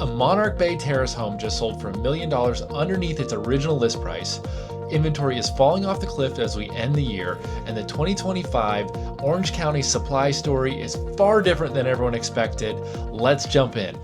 A Monarch Bay Terrace home just sold for $1 million underneath its original list price. Inventory is falling off the cliff as we end the year, and the 2025 Orange County supply story is far different than everyone expected. Let's jump in.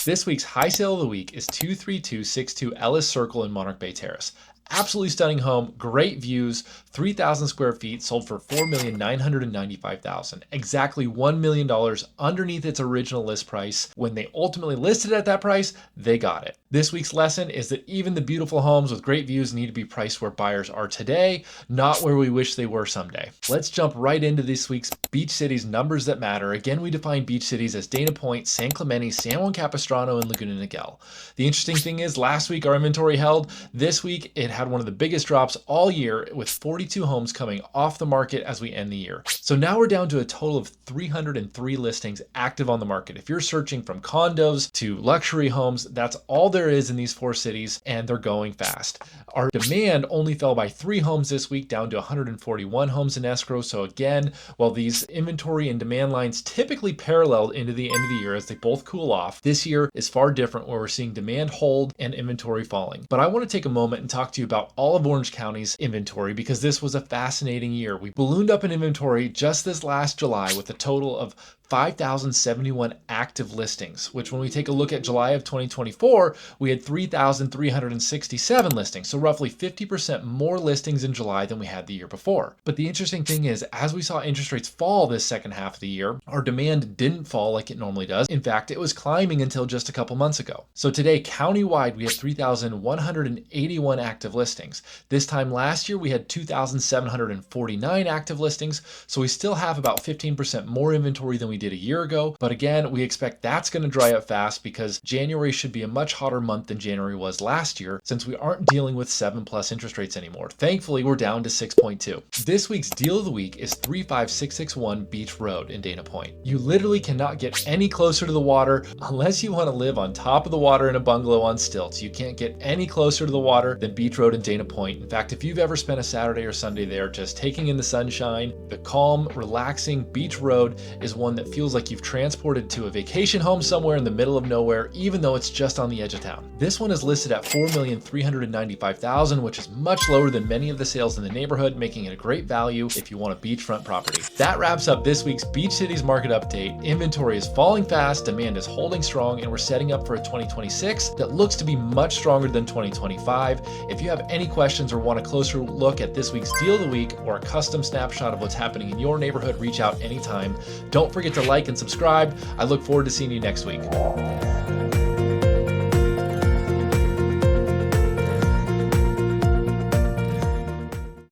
This week's high sale of the week is 23262 Ellis Circle in Monarch Bay Terrace. Absolutely stunning home, great views, 3,000 square feet, sold for $4,995,000. Exactly $1 million underneath its original list price. When they ultimately listed at that price, they got it. This week's lesson is that even the beautiful homes with great views need to be priced where buyers are today, not where we wish they were someday. Let's jump right into this week's beach cities numbers that matter. Again, we define beach cities as Dana Point, San Clemente, San Juan Capistrano, and Laguna Niguel. The interesting thing is last week our inventory held. This week it had one of the biggest drops all year, with 42 homes coming off the market as we end the year. So now we're down to a total of 303 listings active on the market. If you're searching from condos to luxury homes, that's all there is in these four cities, and they're going fast. Our demand only fell by 3 homes this week, down to 141 homes in escrow. So again, while these inventory and demand lines typically paralleled into the end of the year as they both cool off, this year is far different, where we're seeing demand hold and inventory falling. But I want to take a moment and talk to you about all of Orange County's inventory, because this was a fascinating year. We ballooned up in inventory just this last July with a total of 5,071 active listings, which when we take a look at July of 2024, we had 3,367 listings. So roughly 50% more listings in July than we had the year before. But the interesting thing is, as we saw interest rates fall this second half of the year, our demand didn't fall like it normally does. In fact, it was climbing until just a couple months ago. So today, countywide, we have 3,181 active listings. This time last year, we had 2,749 active listings. So we still have about 15% more inventory than we did a year ago. But again, we expect that's going to dry up fast, because January should be a much hotter month than January was last year, since we aren't dealing with 7+ interest rates anymore. Thankfully, we're down to 6.2. This week's deal of the week is 35661 Beach Road in Dana Point. You literally cannot get any closer to the water unless you want to live on top of the water in a bungalow on stilts. You can't get any closer to the water than Beach Road in Dana Point. In fact, if you've ever spent a Saturday or Sunday there just taking in the sunshine, the calm, relaxing Beach Road is one that feels like you've transported to a vacation home somewhere in the middle of nowhere, even though it's just on the edge of town. This one is listed at $4,395,000, which is much lower than many of the sales in the neighborhood, making it a great value if you want a beachfront property. That wraps up this week's Beach Cities market update. Inventory is falling fast, demand is holding strong, and we're setting up for a 2026 that looks to be much stronger than 2025. If you have any questions or want a closer look at this week's deal of the week or a custom snapshot of what's happening in your neighborhood, reach out anytime. Don't forget to like and subscribe. I look forward to seeing you next week.